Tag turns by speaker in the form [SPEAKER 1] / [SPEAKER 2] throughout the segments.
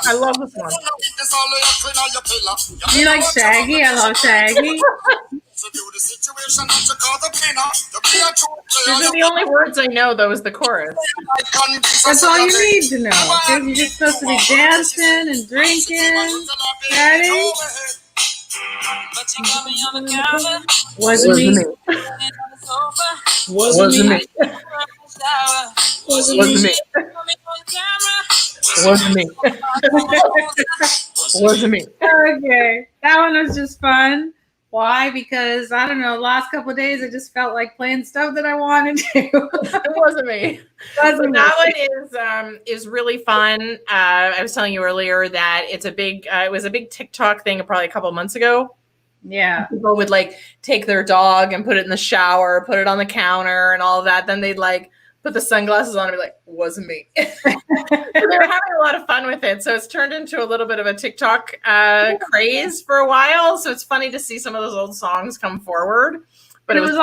[SPEAKER 1] I love this one.
[SPEAKER 2] You like Shaggy? I love Shaggy.
[SPEAKER 1] These are the only words I know, though, is the chorus.
[SPEAKER 2] That's all you need to know. Because you're just supposed to be dancing and drinking. Ready? Wasn't me.
[SPEAKER 1] Wasn't me. Wasn't me. Wasn't me. Wasn't me.
[SPEAKER 2] Okay. That one was just fun. Why? Because, I don't know, the last couple of days I just felt like playing stuff that I wanted to.
[SPEAKER 1] It wasn't me. That one is really fun. I was telling you earlier that it's a big, it was a big TikTok thing probably a couple of months ago.
[SPEAKER 2] Yeah.
[SPEAKER 1] People would like take their dog and put it in the shower, put it on the counter and all of that. Then they'd like put the sunglasses on and be like, wasn't me. They're having a lot of fun with it. So it's turned into a little bit of a TikTok craze for a while. So it's funny to see some of those old songs come forward. But
[SPEAKER 2] it was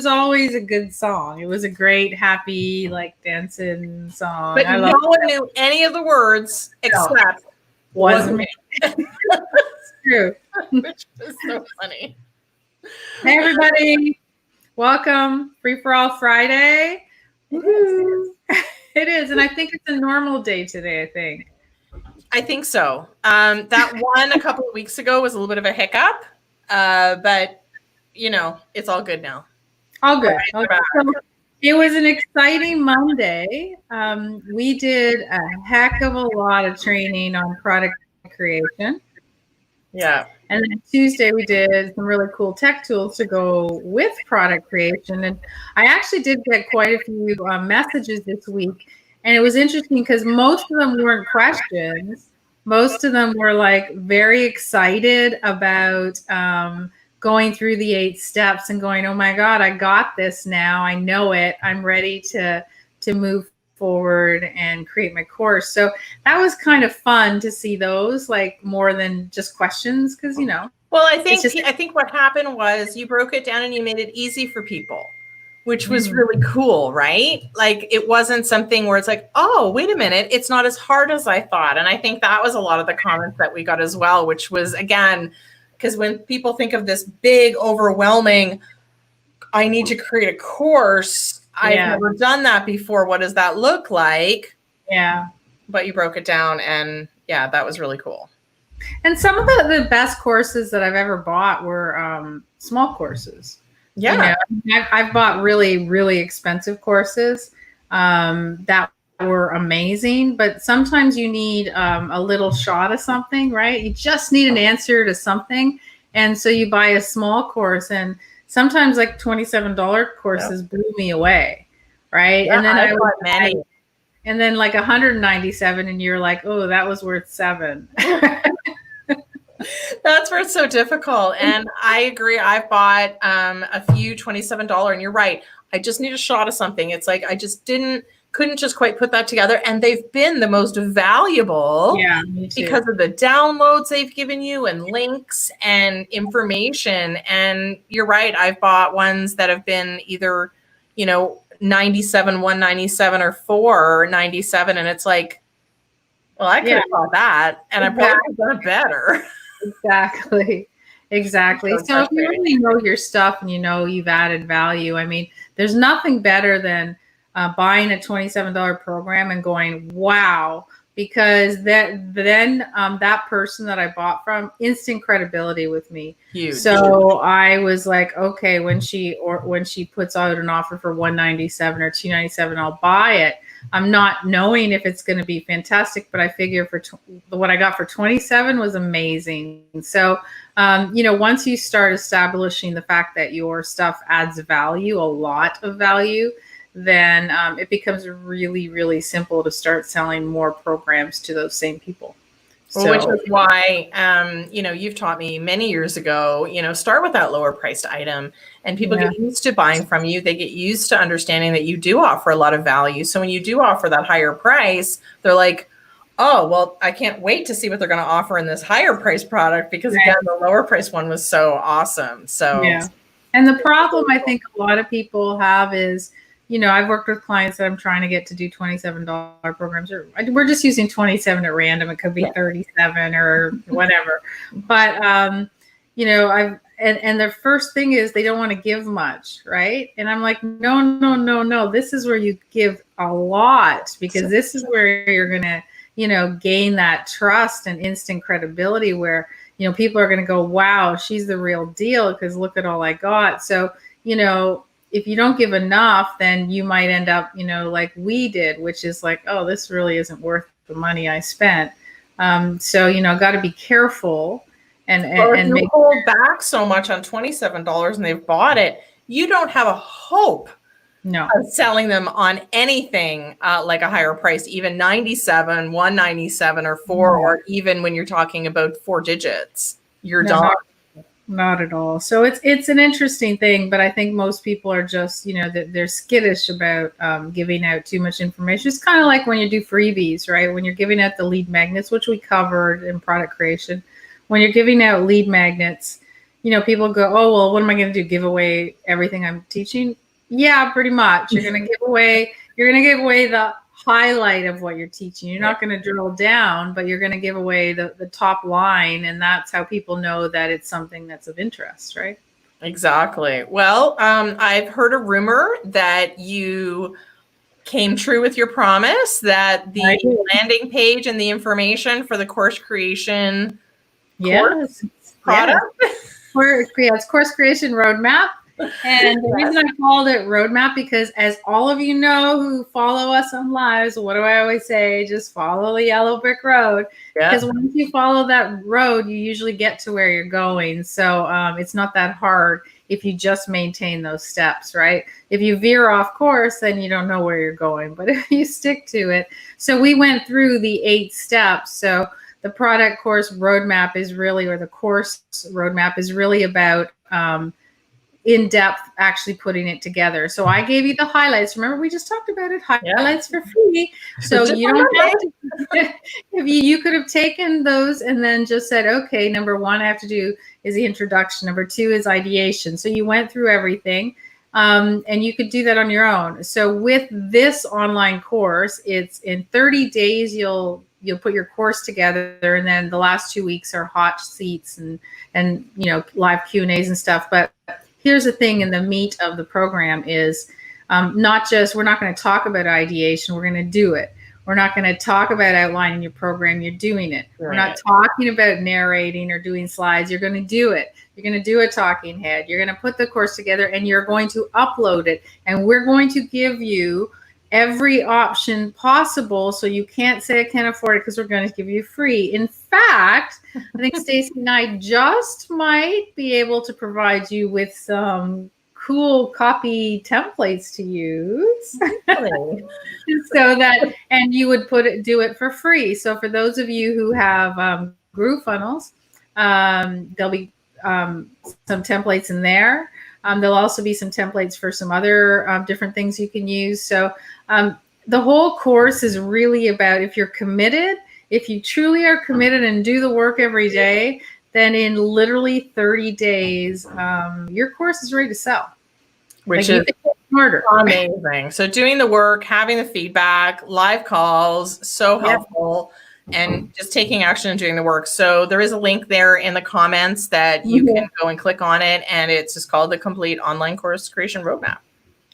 [SPEAKER 2] always a good song. It was a great, happy, like dancing song.
[SPEAKER 1] But no one knew any of the words except wasn't me.
[SPEAKER 2] It's true.
[SPEAKER 1] Which is so funny.
[SPEAKER 2] Hey everybody. Welcome. Free for All Friday. Woo-hoo. It is, and I think it's a normal day today,
[SPEAKER 1] I think so. That one a couple of weeks ago was a little bit of a hiccup, but you know, it's all good now.
[SPEAKER 2] All good. So it was an exciting Monday. We did a heck of a lot of training on product creation.
[SPEAKER 1] Yeah.
[SPEAKER 2] And then Tuesday we did some really cool tech tools to go with product creation. And I actually did get quite a few messages this week. And it was interesting because most of them weren't questions. Most of them were like very excited about going through the 8 steps and going, oh my God, I got this now. I know it. I'm ready to move forward and create my course. So that was kind of fun to see those, like more than just questions, because you know.
[SPEAKER 1] Well, I think what happened was you broke it down and you made it easy for people, which was really cool, right? Like it wasn't something where it's like, oh, wait a minute, it's not as hard as I thought. And I think that was a lot of the comments that we got as well, which was, again, because when people think of this big, overwhelming, I need to create a course, I've never done that before. What does that look like?
[SPEAKER 2] Yeah.
[SPEAKER 1] But you broke it down and yeah, that was really cool.
[SPEAKER 2] And some of the best courses that I've ever bought were small courses.
[SPEAKER 1] Yeah.
[SPEAKER 2] You know, I've bought really, really expensive courses that were amazing, but sometimes you need a little shot of something, right? You just need an answer to something. And so you buy a small course, and sometimes like $27 courses blew me away, right?
[SPEAKER 1] Yeah,
[SPEAKER 2] and then
[SPEAKER 1] I bought many.
[SPEAKER 2] And then like 197, and you're like, oh, that was worth $7.
[SPEAKER 1] That's where it's so difficult. And I agree. I've bought a few $27, and you're right. I just need a shot of something. It's like I just couldn't just quite put that together. And they've been the most valuable because of the downloads they've given you and links and information. And you're right. I've bought ones that have been either, you know, 97, 197 or 497. And it's like, well, I could have bought that and I probably could have done better.
[SPEAKER 2] Exactly. So if you really know your stuff and you know you've added value, I mean, there's nothing better than buying a $27 program and going, wow, because then that person that I bought from, instant credibility with me.
[SPEAKER 1] Huge.
[SPEAKER 2] So I was like, okay, when she puts out an offer for $197 or $297, I'll buy it. I'm not knowing if it's going to be fantastic, but I figure for what I got for $27 was amazing. So, you know, once you start establishing the fact that your stuff adds value, a lot of value, then it becomes really, really simple to start selling more programs to those same people.
[SPEAKER 1] Well, which is why, you know, you've taught me many years ago, you know, start with that lower priced item, and people get used to buying from you. They get used to understanding that you do offer a lot of value. So when you do offer that higher price, they're like, oh, well, I can't wait to see what they're going to offer in this higher price product, because again, the lower price one was so awesome. So,
[SPEAKER 2] and the problem I think a lot of people have is I've worked with clients that I'm trying to get to do $27 programs, or we're just using 27 at random. It could be 37 or whatever. But, and their first thing is they don't want to give much, right? And I'm like, no, no, no, no. This is where you give a lot, because this is where you're going to, gain that trust and instant credibility where, people are going to go, wow, she's the real deal because look at all I got. So, if you don't give enough, then you might end up, like we did, which is like, oh, this really isn't worth the money I spent. So, got to be careful and
[SPEAKER 1] if you hold back so much on $27 and they've bought it, you don't have a hope of selling them on anything like a higher price, even 97, 197 or 4, or even when you're talking about 4 digits, you're done.
[SPEAKER 2] Not at all. So it's an interesting thing, but I think most people are just, they're skittish about giving out too much information. It's kind of like when you do freebies, right? When you're giving out the lead magnets, which we covered in product creation, when you're giving out lead magnets, people go, oh, well, what am I going to do? Give away everything I'm teaching? Yeah, pretty much. You're going to give away the highlight of what you're teaching. You're not going to drill down, but you're going to give away the top line. And that's how people know that it's something that's of interest, right?
[SPEAKER 1] Exactly. Well, I've heard a rumor that you came true with your promise that the landing page and the information for the course creation course product.
[SPEAKER 2] It's Course Creation Roadmap. And the reason I called it Roadmap, because as all of you know who follow us on lives, what do I always say? Just follow the yellow brick road. Because once you follow that road, you usually get to where you're going. So it's not that hard if you just maintain those steps, right? If you veer off course, then you don't know where you're going. But if you stick to it. So we went through the 8 steps. So the product course roadmap is really, or the course roadmap is really about in depth actually putting it together. So I gave you the highlights. Remember, we just talked about it. Highlights for free. So you don't have to, if you could have taken those and then just said, okay, number 1 I have to do is the introduction. Number 2 is ideation. So you went through everything. And you could do that on your own. So with this online course, it's in 30 days, you'll put your course together, and then the last 2 weeks are hot seats and live Q&As and stuff. But here's the thing, in the meat of the program is not just, we're not going to talk about ideation, we're going to do it. We're not going to talk about outlining your program, you're doing it. Right. We're not talking about narrating or doing slides, you're going to do it. You're going to do a talking head. You're going to put the course together and you're going to upload it. And we're going to give you every option possible. So you can't say I can't afford it because we're going to give you free. In fact, I think Stacey and I just might be able to provide you with some cool copy templates to use. So that, and you would do it for free. So for those of you who have GrooveFunnels, there'll be some templates in there. There'll also be some templates for some other different things you can use. So the whole course is really about, if you're committed, if you truly are committed and do the work every day, then in literally 30 days, your course is ready to sell.
[SPEAKER 1] Which is
[SPEAKER 2] smarter.
[SPEAKER 1] Amazing. So doing the work, having the feedback, live calls, so helpful. And just taking action and doing the work. So there is a link there in the comments that you can go and click on it. And it's just called the Complete Online Course Creation Roadmap.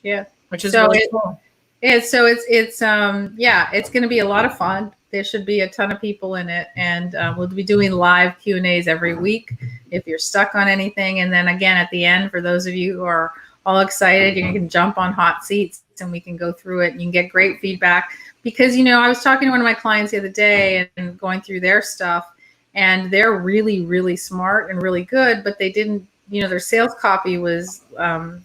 [SPEAKER 2] Yeah.
[SPEAKER 1] Which is really cool.
[SPEAKER 2] Yeah. So it's going to be a lot of fun. There should be a ton of people in it. And we'll be doing live Q&As every week if you're stuck on anything. And then again, at the end, for those of you who are all excited, you can jump on hot seats and we can go through it and you can get great feedback. Because, I was talking to one of my clients the other day and going through their stuff, and they're really, really smart and really good, but they didn't, their sales copy was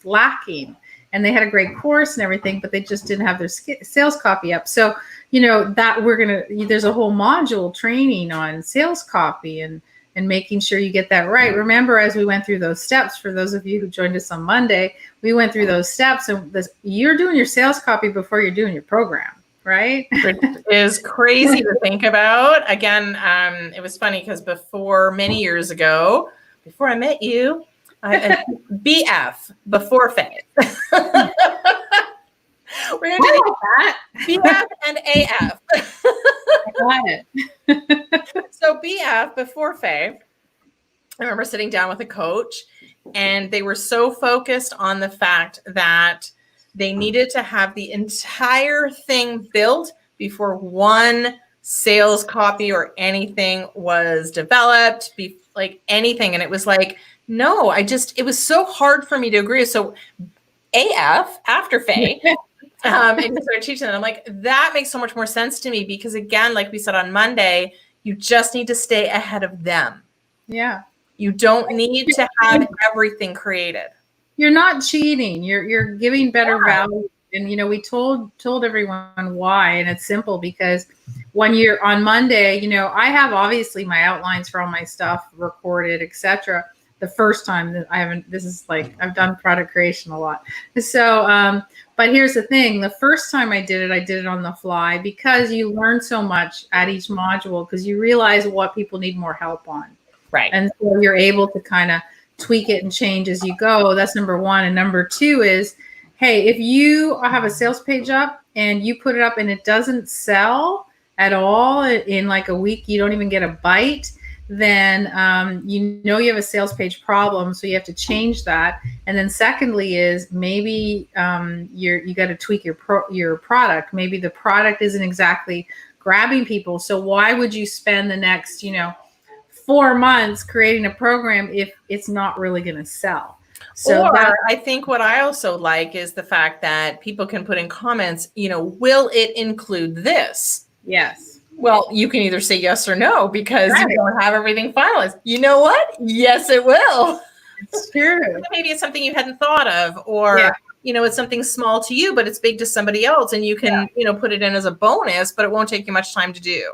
[SPEAKER 2] lacking, and they had a great course and everything, but they just didn't have their sales copy up. So, that there's a whole module training on sales copy and making sure you get that right. Remember, as we went through those steps, for those of you who joined us on Monday, we went through those steps, and you're doing your sales copy before you're doing your program. Right?
[SPEAKER 1] Which is crazy to think about. Again, it was funny because many years ago, before I met you, BF, before Faye. We're
[SPEAKER 2] I
[SPEAKER 1] going to
[SPEAKER 2] like that.
[SPEAKER 1] do BF and AF.
[SPEAKER 2] I got it.
[SPEAKER 1] So BF, before Faye, I remember sitting down with a coach, and they were so focused on the fact that they needed to have the entire thing built before one sales copy or anything was developed, like anything. And it was like, no, it was so hard for me to agree. So AF, after Faye, and he started teaching it. I'm like, that makes so much more sense to me, because again, like we said on Monday, you just need to stay ahead of them.
[SPEAKER 2] Yeah.
[SPEAKER 1] You don't need to have everything created.
[SPEAKER 2] You're not cheating. You're giving better value. And we told everyone why, and it's simple, because when you're on Monday, I have obviously my outlines for all my stuff recorded, etc. The first time that I haven't, this is like, I've done product creation a lot. So, but here's the thing. The first time I did it on the fly, because you learn so much at each module, because you realize what people need more help on.
[SPEAKER 1] Right.
[SPEAKER 2] And so you're able to kind of tweak it and change as you go. That's number one. And number two is, hey, if you have a sales page up and you put it up and it doesn't sell at all in like a week, you don't even get a bite, then you have a sales page problem. So you have to change that. And then secondly is maybe you got to tweak your product. Maybe the product isn't exactly grabbing people. So why would you spend the next, 4 months creating a program if it's not really going to sell? So
[SPEAKER 1] I think what I also like is the fact that people can put in comments, will it include this?
[SPEAKER 2] Yes.
[SPEAKER 1] Well, you can either say yes or no, because you don't have everything finalized. You know what? Yes, it will.
[SPEAKER 2] It's true.
[SPEAKER 1] Maybe it's something you hadn't thought of, or it's something small to you, but it's big to somebody else, and you can, put it in as a bonus, but it won't take you much time to do.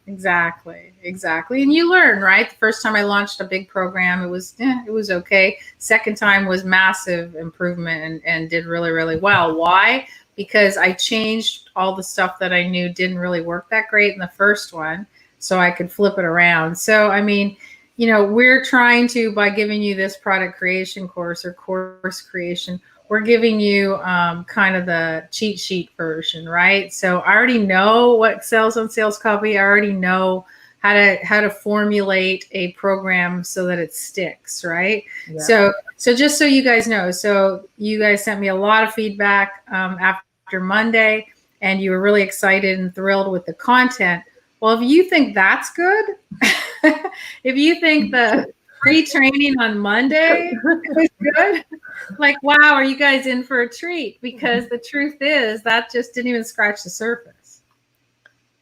[SPEAKER 2] Exactly. And you learn, right? The first time I launched a big program, it was okay. Second time was massive improvement and did really, really well. Why? Because I changed all the stuff that I knew didn't really work that great in the first one, so I could flip it around. So, I mean, we're trying to, by giving you this product creation course or course creation, we're giving you kind of the cheat sheet version, right? So I already know what sells on Sales Copy. I already know how to formulate a program so that it sticks, right? Yeah. So just so you guys know, so you guys sent me a lot of feedback after Monday, and you were really excited and thrilled with the content. Well, if you think that's good, if you think the free training on Monday is good, like, wow, are you guys in for a treat? Because the truth is that just didn't even scratch the surface.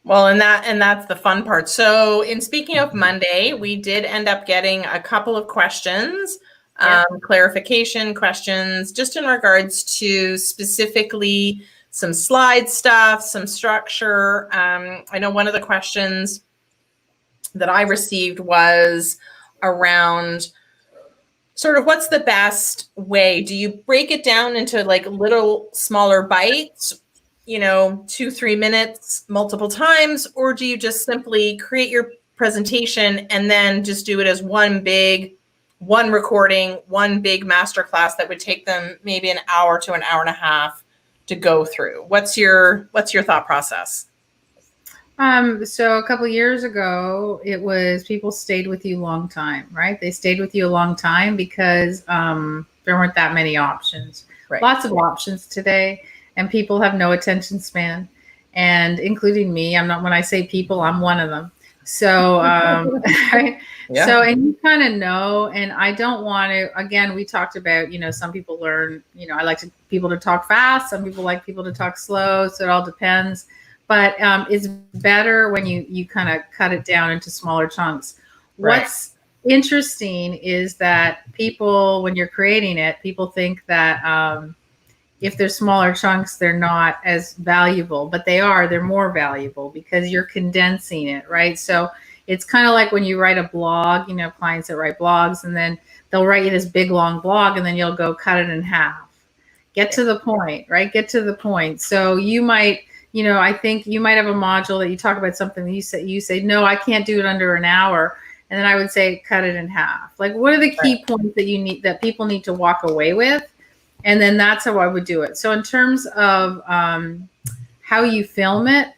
[SPEAKER 1] Well, and that's the fun part. So in speaking of Monday, we did end up getting a couple of questions, clarification questions, just in regards to specifically some slide stuff, some structure. I know one of the questions that I received was around sort of what's the best way? Do you break it down into like little smaller bites, 2-3 minutes multiple times, or do you just simply create your presentation and then just do it as one recording, one big masterclass that would take them maybe an hour to an hour and a half to go through? What's your thought process?
[SPEAKER 2] So a couple of years ago, it was people stayed with you a long time, right? They stayed with you a long time because there weren't that many options. Right. Lots of options today, and people have no attention span, and including me. When I say people, I'm one of them. So, So, and you kind of know, and I don't want to, again, we talked about, some people learn, I like people to talk fast. Some people like people to talk slow. So it all depends. But it's better when you kind of cut it down into smaller chunks. Right. What's interesting is that people, when you're creating it, people think that if they're smaller chunks, they're not as valuable, but they're more valuable because you're condensing it, right? So it's kind of like when you write a blog, clients that write blogs, and then they'll write you this big, long blog, and then you'll go cut it in half. Get to the point, right? Get to the point. So you might, I think you might have a module that you talk about something that you say, no, I can't do it under an hour. And then I would say, cut it in half. Like, what are the key points that that people need to walk away with? And then that's how I would do it. So in terms of how you film it,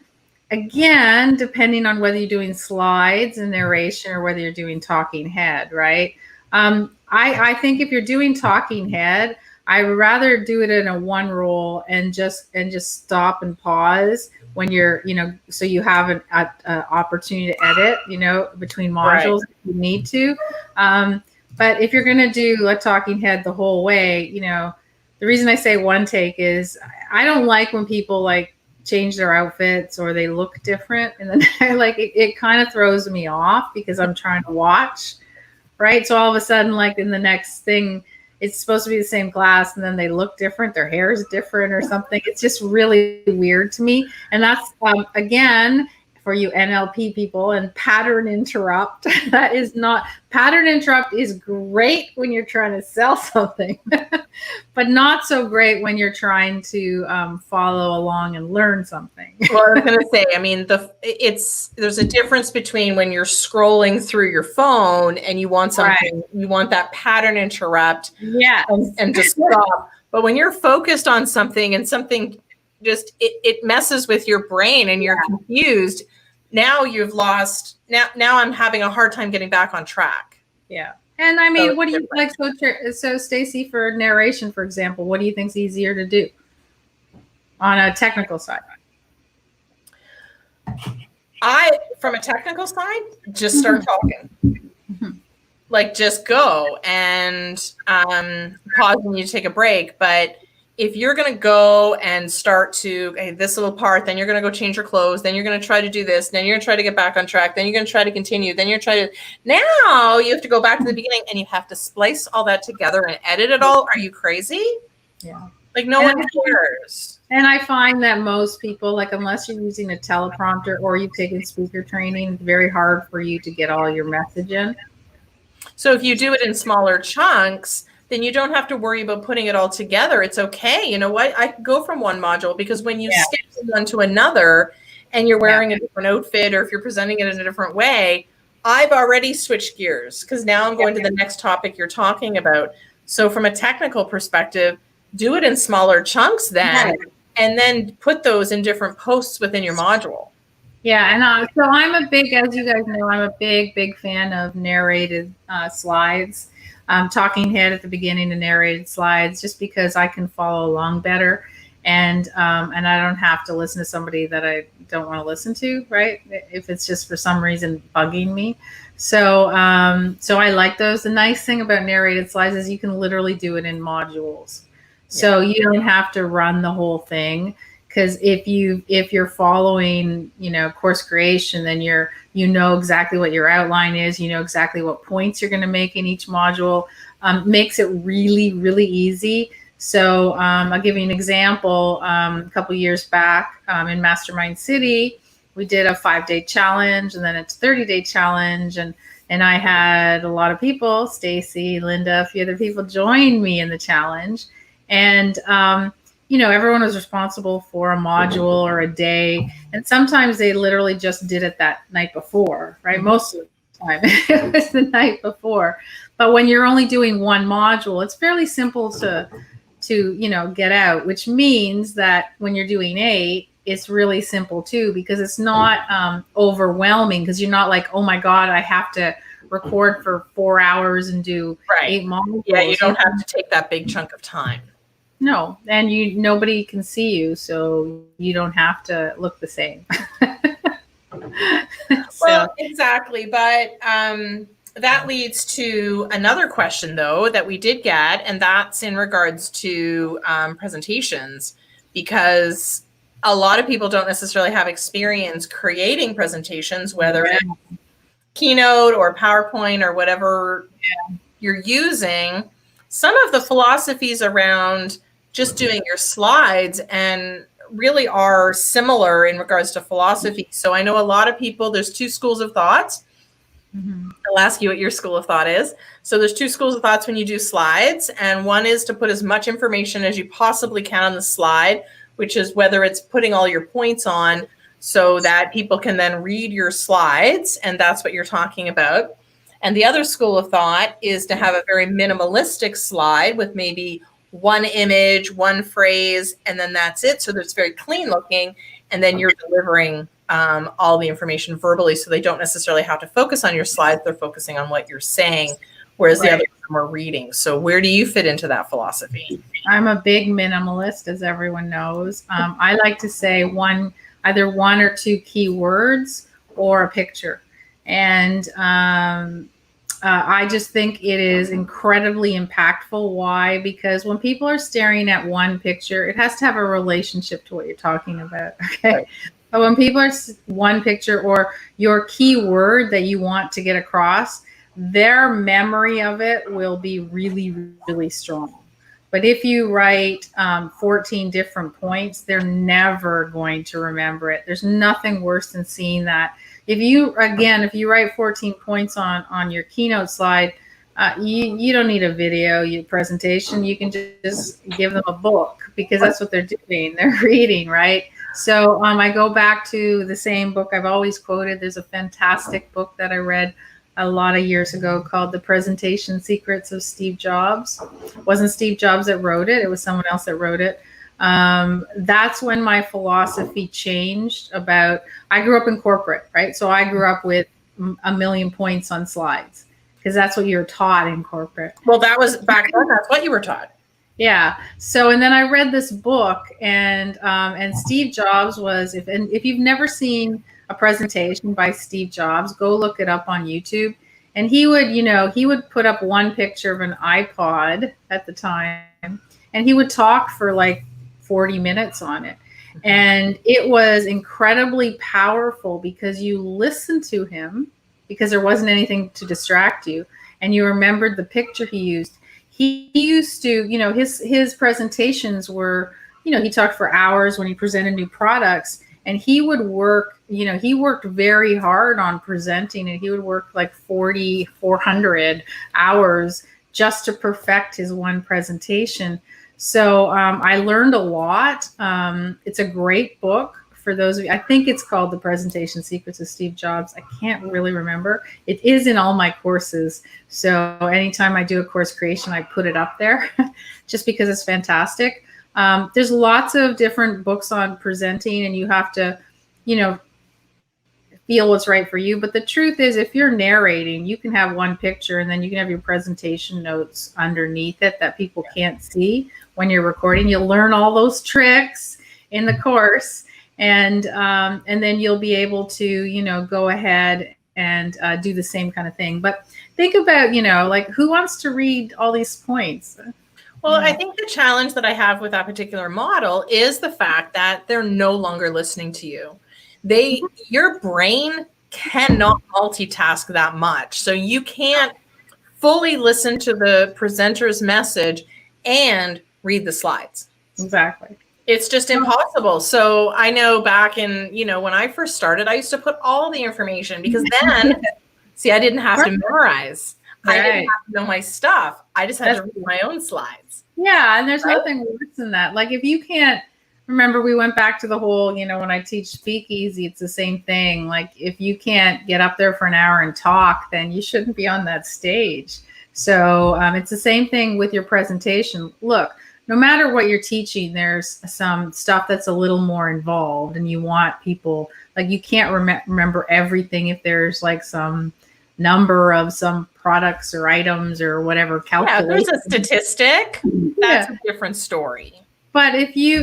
[SPEAKER 2] again, depending on whether you're doing slides and narration or whether you're doing talking head, right? I think if you're doing talking head, I would rather do it in a one roll and just stop and pause when you're, so you have an opportunity to edit, between modules if you need to. But if you're going to do a talking head the whole way, the reason I say one take is I don't like when people like change their outfits or they look different, and then it kind of throws me off because I'm trying to watch, right? So all of a sudden, like in the next thing, it's supposed to be the same class, and then they look different, their hair is different or something. It's just really weird to me. And that's again, for you NLP people, and pattern interrupt. Pattern interrupt is great when you're trying to sell something, but not so great when you're trying to follow along and learn something.
[SPEAKER 1] Well, I was going to say, I mean, there's a difference between when you're scrolling through your phone and you want something, you want that pattern interrupt, and just stop. But when you're focused on something and something just it messes with your brain and you're confused, now you've lost. Now I'm having a hard time getting back on track.
[SPEAKER 2] Yeah. And I mean, what do you like? So Stacy, for narration, for example, what do you think is easier to do on a technical side?
[SPEAKER 1] From a technical side, just start talking. Mm-hmm. Like just go and pause when you take a break. But if you're going to go and start to this little part, then you're going to go change your clothes, then you're going to try to do this, then you're going to try to get back on track, then you're going to try to continue, then you're trying to, now you have to go back to the beginning and you have to splice all that together and edit it all. Are you crazy?
[SPEAKER 2] Yeah.
[SPEAKER 1] Like no one cares.
[SPEAKER 2] And I find that most people, like unless you're using a teleprompter or you've taken speaker training, it's very hard for you to get all your message in.
[SPEAKER 1] So if you do it in smaller chunks, then you don't have to worry about putting it all together. It's okay. You know what? I go from one module because when you skip from one to another and you're wearing a different outfit or if you're presenting it in a different way, I've already switched gears because now I'm going to the next topic you're talking about. So from a technical perspective, do it in smaller chunks then, and then put those in different posts within your module.
[SPEAKER 2] Yeah, and so I'm a big, as you guys know, I'm a big fan of narrated slides. Talking head at the beginning and narrated slides, just because I can follow along better, and I don't have to listen to somebody that I don't want to listen to, right? If it's just for some reason bugging me. So I like those. The nice thing about narrated slides is you can literally do it in modules. So you don't have to run the whole thing. Because if you're following, course creation, then you know exactly what your outline is. You know exactly what points you're going to make in each module. Makes it really, really easy. So I'll give you an example. A couple years back in Mastermind City, we did a 5-day challenge, and then it's a 30-day challenge, and I had a lot of people, Stacy, Linda, a few other people join me in the challenge, and everyone was responsible for a module or a day. And sometimes they literally just did it that night before, right? Most of the time it was the night before. But when you're only doing one module, it's fairly simple to get out, which means that when you're doing 8, it's really simple too, because it's not overwhelming, because you're not like, oh my God, I have to record for 4 hours and do 8 modules.
[SPEAKER 1] Yeah, you don't have to take that big chunk of time.
[SPEAKER 2] No, and nobody can see you, so you don't have to look the same.
[SPEAKER 1] Well, exactly. But that leads to another question, though, that we did get, and that's in regards to presentations, because a lot of people don't necessarily have experience creating presentations, whether it's Keynote or PowerPoint or whatever you're using. Some of the philosophies around just doing your slides and really are similar in regards to philosophy. So I know a lot of people, there's 2 schools of thought. Mm-hmm. I'll ask you what your school of thought is. So there's 2 schools of thoughts when you do slides. And one is to put as much information as you possibly can on the slide, which is whether it's putting all your points on so that people can then read your slides. And that's what you're talking about. And the other school of thought is to have a very minimalistic slide with maybe one image, one phrase, and then that's it. So that's very clean looking. And then you're delivering all the information verbally, so they don't necessarily have to focus on your slides. They're focusing on what you're saying, whereas the other are reading. So where do you fit into that philosophy?
[SPEAKER 2] I'm a big minimalist, as everyone knows. I like to say either one or two keywords or a picture. And I just think it is incredibly impactful. Why? Because when people are staring at one picture, it has to have a relationship to what you're talking about. Okay. Right. But when people are one picture or your keyword that you want to get across, their memory of it will be really, really strong. But if you write 14 different points, they're never going to remember it. There's nothing worse than seeing that. If you write 14 points on your keynote slide, you don't need a video, presentation. You can just give them a book, because that's what they're doing. They're reading, right? So I go back to the same book I've always quoted. There's a fantastic book that I read a lot of years ago called The Presentation Secrets of Steve Jobs. It wasn't Steve Jobs that wrote it. It was someone else that wrote it. That's when my philosophy changed I grew up in corporate, right? So I grew up with a million points on slides, because that's what you're taught in corporate.
[SPEAKER 1] Well, that was back then. That's what you were taught.
[SPEAKER 2] Yeah. So, and then I read this book, and Steve Jobs was, if you've never seen a presentation by Steve Jobs, go look it up on YouTube. And he would put up one picture of an iPod at the time, and he would talk for like 40 minutes on it. And it was incredibly powerful, because you listened to him, because there wasn't anything to distract you, and you remembered the picture he used. He used to, his presentations were, he talked for hours when he presented new products, and he would work, he worked very hard on presenting, and he would work like 400 hours just to perfect his one presentation. So I learned a lot. It's a great book for those of you. I think it's called The Presentation Secrets of Steve Jobs. I can't really remember. It is in all my courses. So anytime I do a course creation, I put it up there just because it's fantastic. There's lots of different books on presenting, and you have to, feel what's right for you. But the truth is, if you're narrating, you can have one picture, and then you can have your presentation notes underneath it that people can't see when you're recording. You'll learn all those tricks in the course, and then you'll be able to, go ahead and do the same kind of thing. But think about, like, who wants to read all these points?
[SPEAKER 1] Well, I think the challenge that I have with that particular model is the fact that they're no longer listening to you. Your brain cannot multitask that much. So you can't fully listen to the presenter's message and read the slides.
[SPEAKER 2] Exactly.
[SPEAKER 1] It's just impossible. So I know back in, when I first started, I used to put all the information, because then, see, I didn't have to memorize. Right. I didn't have to know my stuff. I just had to read my own slides.
[SPEAKER 2] Yeah, and there's nothing worse than that. Like, if you can't, remember, we went back to the whole, when I teach speakeasy, it's the same thing. Like, if you can't get up there for an hour and talk, then you shouldn't be on that stage. So it's the same thing with your presentation. Look, no matter what you're teaching, there's some stuff that's a little more involved, and you want people, like, you can't remember everything if there's like some number of some products or items or whatever calculation.
[SPEAKER 1] Yeah, there's a statistic. That's a different story.
[SPEAKER 2] But if you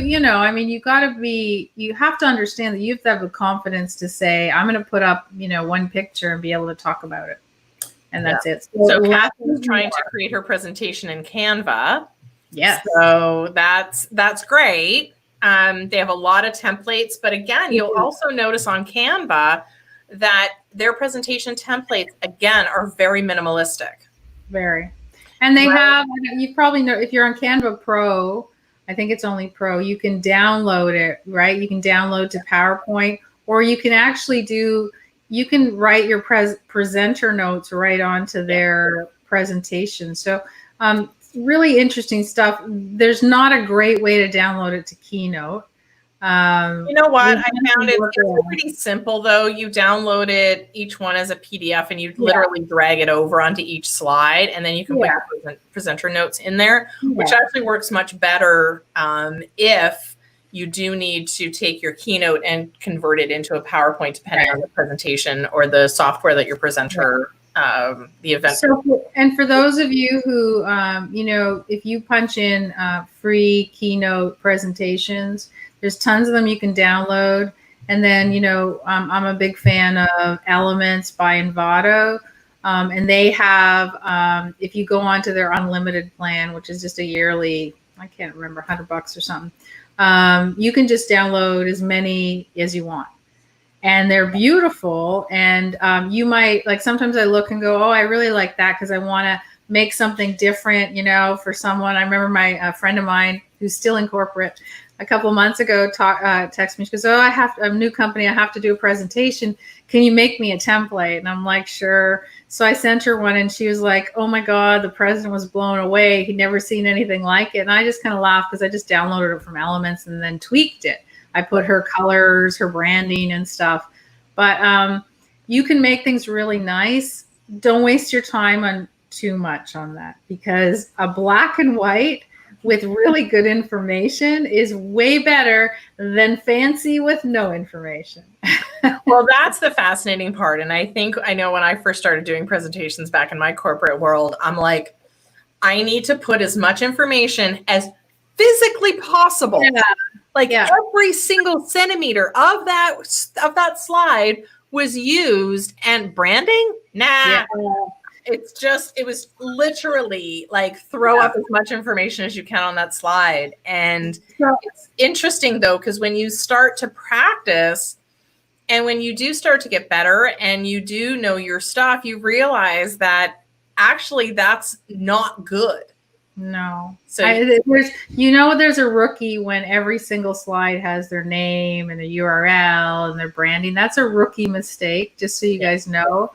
[SPEAKER 2] have to understand that you have to have the confidence to say, I'm going to put up, one picture and be able to talk about it. And that's it.
[SPEAKER 1] So Catherine's trying to create her presentation in Canva.
[SPEAKER 2] Yes.
[SPEAKER 1] So that's great. They have a lot of templates, but again, you'll also notice on Canva that their presentation templates, again, are very minimalistic.
[SPEAKER 2] Very. And they have, you probably know, if you're on Canva Pro, I think it's only Pro, you can download it, right? You can download to PowerPoint, or you can actually you can write your presenter notes right onto their presentation. So really interesting stuff. There's not a great way to download it to Keynote.
[SPEAKER 1] You know what?
[SPEAKER 2] we've
[SPEAKER 1] I
[SPEAKER 2] done
[SPEAKER 1] found
[SPEAKER 2] some
[SPEAKER 1] it
[SPEAKER 2] work
[SPEAKER 1] it's
[SPEAKER 2] around
[SPEAKER 1] pretty simple though. You download it, each one as a PDF, and you
[SPEAKER 2] Yeah.
[SPEAKER 1] literally drag it over onto each slide, and then you can put
[SPEAKER 2] Yeah.
[SPEAKER 1] your presenter notes in there, which
[SPEAKER 2] Yeah.
[SPEAKER 1] actually works much better if you do need to take your keynote and convert it into a PowerPoint, depending
[SPEAKER 2] Right.
[SPEAKER 1] on the presentation or the software that your presenter, the event.
[SPEAKER 2] So, and for those of you who, if you punch in free keynote presentations, there's tons of them you can download. And then, I'm a big fan of Elements by Envato. And they have, if you go onto their unlimited plan, which is just a yearly, I can't remember, $100 or something, you can just download as many as you want. And they're beautiful. And you might, like, sometimes I look and go, oh, I really like that because I want to make something different, for someone. I remember my friend of mine who's still in corporate a couple of months ago texted me. She goes, oh, I have a new company. I have to do a presentation. Can you make me a template? And I'm like, sure. So I sent her one and she was like, oh my God, the president was blown away. He'd never seen anything like it. And I just kind of laughed because I just downloaded it from Elements and then tweaked it. I put her colors, her branding and stuff. But you can make things really nice. Don't waste your time on too much on that, because a black and white with really good information is way better than fancy with no information.
[SPEAKER 1] Well, that's the fascinating part. And I know when I first started doing presentations back in my corporate world, I'm like, I need to put as much information as physically possible. Yeah. Every single centimeter of that slide was used, and branding? Nah. Yeah. It was literally like throw up as much information as you can on that slide. And it's interesting though, because when you start to practice and when you do start to get better and you do know your stuff, you realize that actually that's not good.
[SPEAKER 2] No. So there's a rookie when every single slide has their name and a URL and their branding. That's a rookie mistake, just so you guys know.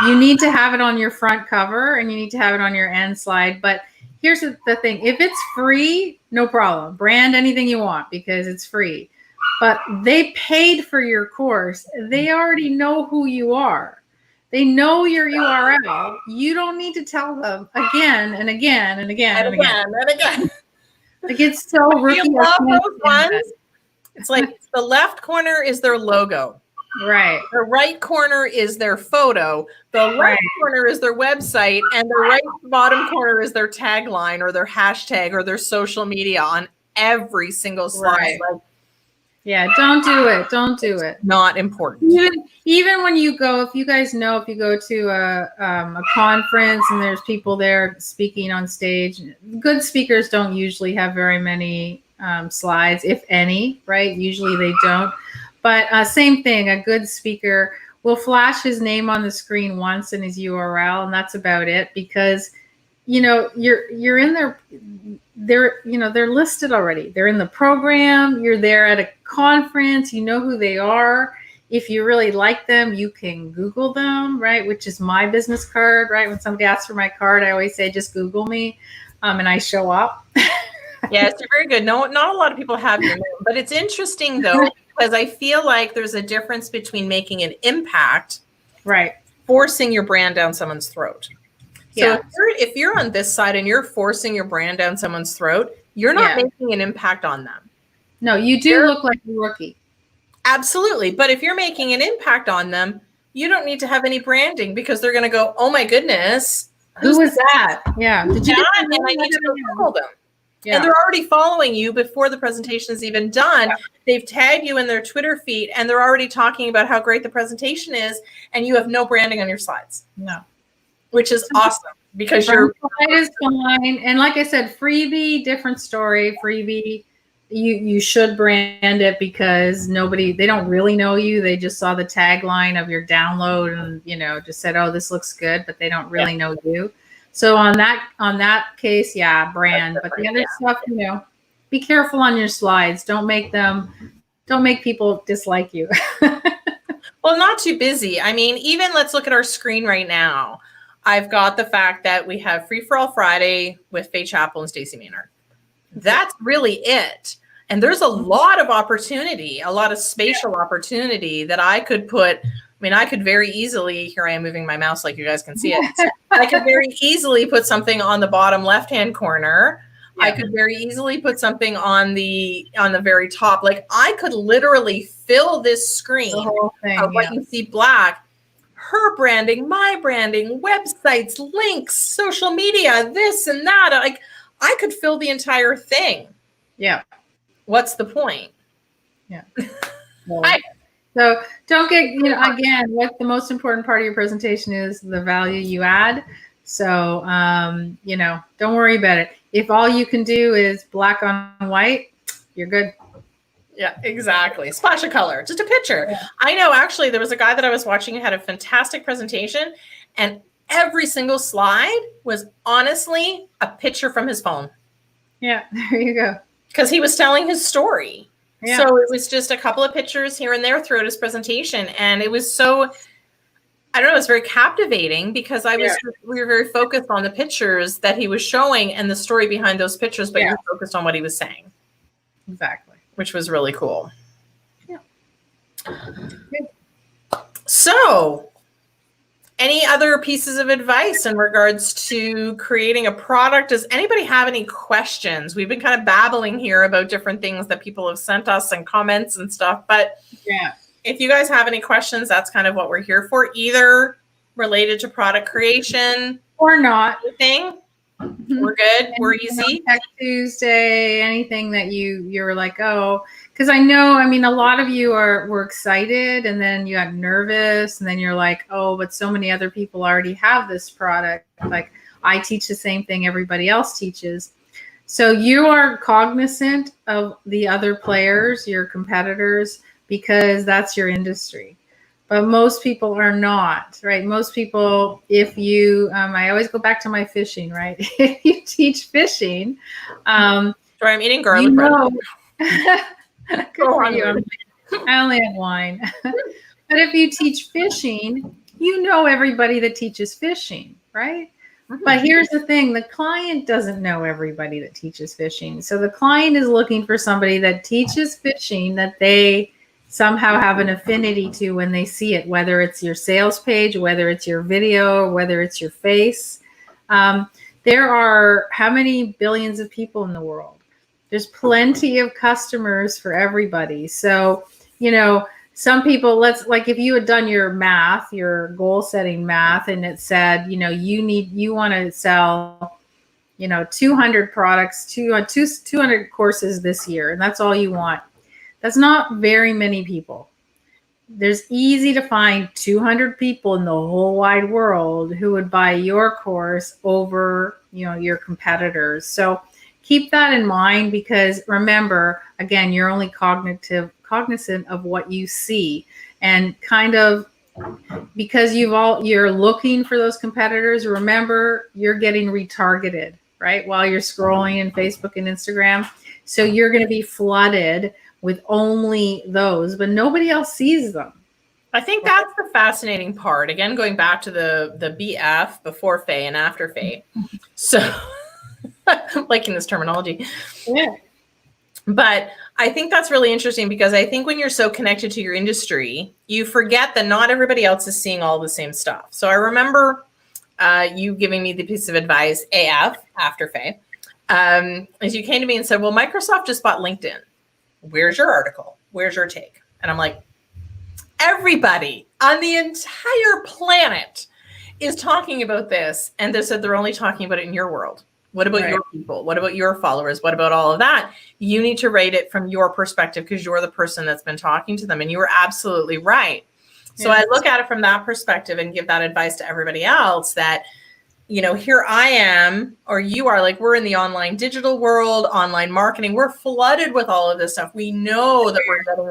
[SPEAKER 2] You need to have it on your front cover and you need to have it on your end slide. But here's the thing. If it's free, no problem. Brand anything you want because it's free. But they paid for your course. They already know who you are. They know your URL. You don't need to tell them again and again and again and again and again. Like, it's so rookie.
[SPEAKER 1] You love those ones. It's like the left corner is their logo.
[SPEAKER 2] Right.
[SPEAKER 1] The right corner is their photo. The left corner is their website, and the right bottom corner is their tagline or their hashtag or their social media on every single slide.
[SPEAKER 2] Right. Yeah, don't do it. Don't do it.
[SPEAKER 1] Not important.
[SPEAKER 2] Even when you go, if you guys know, if you go to a conference and there's people there speaking on stage, good speakers don't usually have very many slides, if any, right? Usually they don't. But same thing, a good speaker will flash his name on the screen once and his URL, and that's about it, because you're in there. They're listed already. They're in the program. You're there at a conference. You know who they are. If you really like them, you can Google them, right? Which is my business card, right? When somebody asks for my card, I always say, just Google me, and I show up.
[SPEAKER 1] Yes, you're very good. No, not a lot of people have your name, but it's interesting though, because I feel like there's a difference between making an impact,
[SPEAKER 2] right,
[SPEAKER 1] forcing your brand down someone's throat. So if you're on this side and you're forcing your brand down someone's throat, you're not making an impact on them.
[SPEAKER 2] No, you do look like a rookie.
[SPEAKER 1] Absolutely. But if you're making an impact on them, you don't need to have any branding, because they're going to go, oh my goodness,
[SPEAKER 2] who was that? Yeah.
[SPEAKER 1] Did you and I need to go follow them. Yeah. And they're already following you before the presentation is even done. Yeah. They've tagged you in their Twitter feed and they're already talking about how great the presentation is, and you have no branding on your slides.
[SPEAKER 2] No.
[SPEAKER 1] Which is awesome, because your
[SPEAKER 2] slide is fine. And like I said, freebie, different story. Freebie, you should brand it, because they don't really know you. They just saw the tagline of your download and just said, oh, this looks good, but they don't really know you. So on that case, brand. But the other stuff, be careful on your slides. Don't make people dislike you.
[SPEAKER 1] Well, not too busy. I mean, even let's look at our screen right now. I've got the fact that we have Free for All Friday with Faye Chappell and Stacey Maynard. That's really it. And there's a lot of opportunity, a lot of spatial opportunity that I could put. I mean, I could very easily, here I am moving my mouse like you guys can see it. I could very easily put something on the bottom left-hand corner. I could very easily put something on the very top. Like I could literally fill this screen
[SPEAKER 2] The whole thing,
[SPEAKER 1] of what you see black. Her branding, my branding, websites, links, social media, this and that. Like I could fill the entire thing.
[SPEAKER 2] Yeah.
[SPEAKER 1] What's the point?
[SPEAKER 2] Yeah. So don't get, again, what the most important part of your presentation is the value you add. So, don't worry about it. If all you can do is black on white, you're good.
[SPEAKER 1] Yeah, exactly. Splash of color, just a picture. Yeah. I know, actually, there was a guy that I was watching who had a fantastic presentation, and every single slide was honestly a picture from his phone.
[SPEAKER 2] Yeah, there you go.
[SPEAKER 1] Because he was telling his story.
[SPEAKER 2] Yeah.
[SPEAKER 1] So it was just a couple of pictures here and there throughout his presentation. And it was so, I don't know, it was very captivating because we were very focused on the pictures that he was showing and the story behind those pictures, but you were focused on what he was saying.
[SPEAKER 2] Exactly.
[SPEAKER 1] Which was really cool.
[SPEAKER 2] Yeah.
[SPEAKER 1] So, any other pieces of advice in regards to creating a product? Does anybody have any questions? We've been kind of babbling here about different things that people have sent us and comments and stuff. But if you guys have any questions, that's kind of what we're here for, either related to product creation
[SPEAKER 2] or not.
[SPEAKER 1] Anything. We're good. We're easy.
[SPEAKER 2] Tech Tuesday, anything that you're like, oh, because I know, a lot of you were excited and then you got nervous and then you're like, oh, but so many other people already have this product. Like I teach the same thing everybody else teaches. So you are cognizant of the other players, your competitors, because that's your industry. But most people are not, right? Most people, if you, I always go back to my fishing, right? If you teach fishing.
[SPEAKER 1] Sorry, I'm eating garlic bread.
[SPEAKER 2] Good for you. I only have wine. But if you teach fishing, you know everybody that teaches fishing, right? Mm-hmm. But here's the thing. The client doesn't know everybody that teaches fishing. So the client is looking for somebody that teaches fishing that they somehow have an affinity to when they see it, whether it's your sales page, whether it's your video, whether it's your face. There are how many billions of people in the world? There's plenty of customers for everybody. So, some people, like if you had done your math, your goal setting math, and it said, you want to sell, 200 products, 200 courses this year, and that's all you want. That's not very many people. There's easy to find 200 people in the whole wide world who would buy your course over, your competitors. So keep that in mind because remember, again, you're only cognizant of what you see, and kind of because you're looking for those competitors. Remember, you're getting retargeted, right? While you're scrolling in Facebook and Instagram. So you're going to be flooded with only those, but nobody else sees them.
[SPEAKER 1] I think that's the fascinating part. Again, going back to the BF, before Faye and after Faye. So, liking this terminology.
[SPEAKER 2] Yeah.
[SPEAKER 1] But I think that's really interesting because I think when you're so connected to your industry, you forget that not everybody else is seeing all the same stuff. So I remember you giving me the piece of advice, AF, after Faye, as you came to me and said, well, Microsoft just bought LinkedIn. Where's your article? Where's your take? And I'm like, everybody on the entire planet is talking about this. And they said they're only talking about it in your world. What about your people? What about your followers? What about all of that? You need to rate it from your perspective because you're the person that's been talking to them. And you were absolutely right. So I look at it from that perspective and give that advice to everybody else that, here I am, or you are, like, we're in the online digital world, online marketing. We're flooded with all of this stuff. We know that we're getting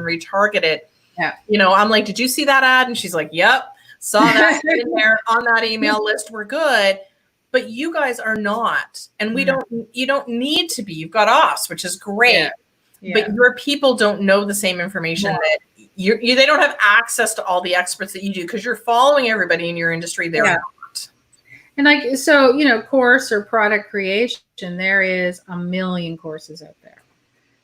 [SPEAKER 1] retargeted. Yeah. I'm like, did you see that ad? And she's like, yep, saw that in there on that email list. We're good. But you guys are not. And you don't need to be. You've got us, which is great. Yeah. But your people don't know the same information that they don't have access to all the experts that you do because you're following everybody in your industry. They're not.
[SPEAKER 2] And so, course or product creation, there is a million courses out there.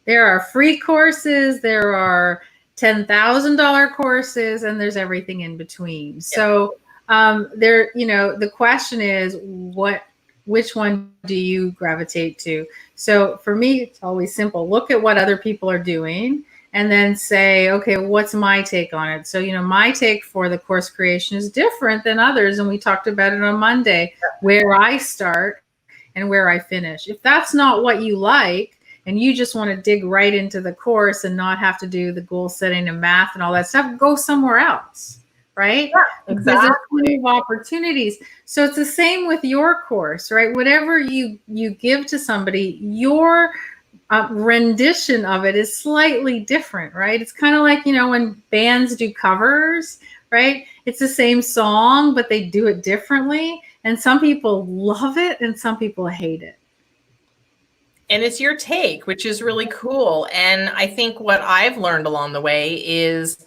[SPEAKER 2] There are free courses, there are $10,000 courses, and there's everything in between. So there, the question is, which one do you gravitate to? So for me, it's always simple. Look at what other people are doing and then say, okay, what's my take on it? So, my take for the course creation is different than others. And we talked about it on Monday, where I start and where I finish. If that's not what you like, and you just want to dig right into the course and not have to do the goal setting and math and all that stuff, go somewhere else. Right?
[SPEAKER 1] Yeah, exactly.
[SPEAKER 2] Because there's plenty of opportunities. So it's the same with your course, right? Whatever you give to somebody, your rendition of it is slightly different, right? It's kind of like, when bands do covers, right? It's the same song, but they do it differently. And some people love it and some people hate it.
[SPEAKER 1] And it's your take, which is really cool. And I think what I've learned along the way is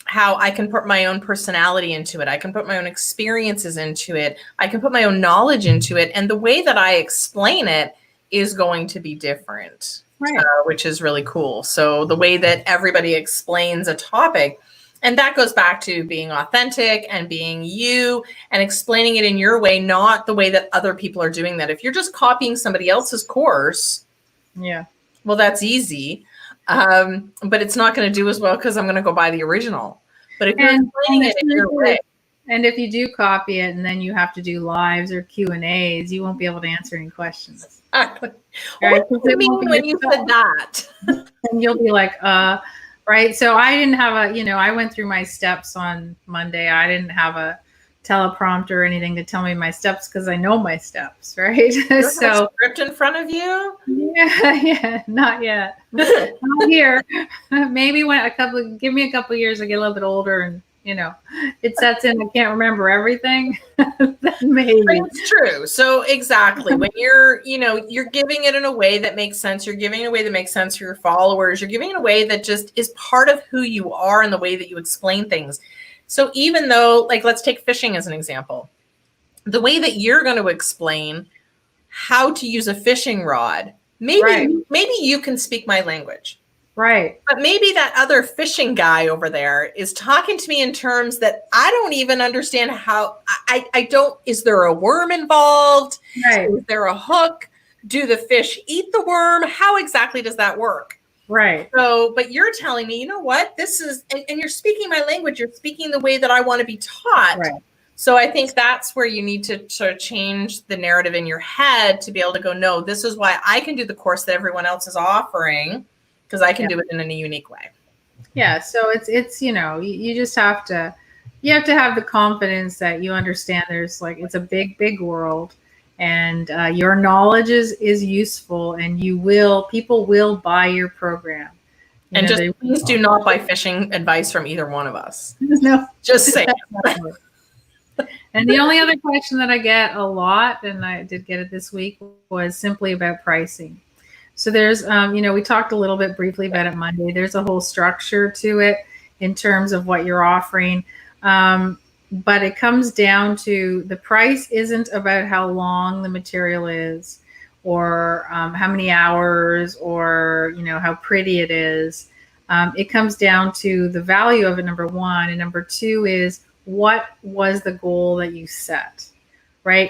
[SPEAKER 1] how I can put my own personality into it. I can put my own experiences into it. I can put my own knowledge into it. And the way that I explain it is going to be different,
[SPEAKER 2] right.
[SPEAKER 1] Which is really cool. So the way that everybody explains a topic, and that goes back to being authentic and being you and explaining it in your way, not the way that other people are doing that. If you're just copying somebody else's course, well, that's easy. But it's not going to do as well because I'm going to go buy the original. But if you're explaining it in your way.
[SPEAKER 2] And if you do copy it and then you have to do lives or Q&As, you won't be able to answer any questions.
[SPEAKER 1] Exactly.
[SPEAKER 2] Right?
[SPEAKER 1] What do you mean when you said that?
[SPEAKER 2] And you'll be like, right? So I didn't have I went through my steps on Monday. I didn't have a teleprompter or anything to tell me my steps because I know my steps, right?
[SPEAKER 1] So script in front of you?
[SPEAKER 2] Yeah, not yet. Not here. Maybe give me a couple of years, I get a little bit older and it sets in. I can't remember everything. Maybe
[SPEAKER 1] it's true. So exactly when you're giving it in a way that makes sense. You're giving it in a way that makes sense for your followers. You're giving it in a way that just is part of who you are and the way that you explain things. So even though, let's take fishing as an example, the way that you're going to explain how to use a fishing rod, maybe you can speak my language.
[SPEAKER 2] Right.
[SPEAKER 1] But maybe that other fishing guy over there is talking to me in terms that I don't even understand how is there a worm involved?
[SPEAKER 2] Right.
[SPEAKER 1] Is there a hook? Do the fish eat the worm? How exactly does that work?
[SPEAKER 2] Right.
[SPEAKER 1] So, but you're telling me, you know what, this is, and you're speaking my language, you're speaking the way that I want to be taught.
[SPEAKER 2] Right.
[SPEAKER 1] So I think that's where you need to sort of change the narrative in your head to be able to go, no, this is why I can do the course that everyone else is offering, because I can do it in a unique way.
[SPEAKER 2] Yeah. So it's, you just have to have the confidence that you understand there's it's a big, big world. And your knowledge is useful, and people will buy your program.
[SPEAKER 1] And please do not buy fishing advice from either one of us.
[SPEAKER 2] No,
[SPEAKER 1] just say.
[SPEAKER 2] And the only other question that I get a lot, and I did get it this week, was simply about pricing. So there's, we talked a little bit briefly about it Monday. There's a whole structure to it in terms of what you're offering. But it comes down to the price isn't about how long the material is or how many hours or, how pretty it is. It comes down to the value of it, number one. And number two is, what was the goal that you set, right?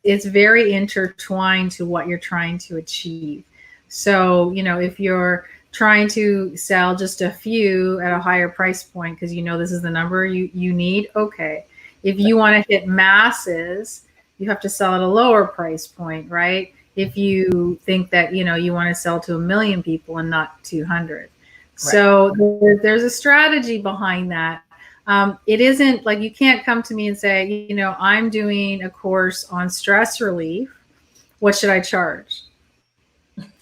[SPEAKER 2] It's very intertwined to what you're trying to achieve. So, if you're trying to sell just a few at a higher price point because this is the number you need, okay. If you want to hit masses, you have to sell at a lower price point, right? If you think that you want to sell to 1 million people and not 200. Right. So there's a strategy behind that. It isn't like you can't come to me and say, I'm doing a course on stress relief. What should I charge?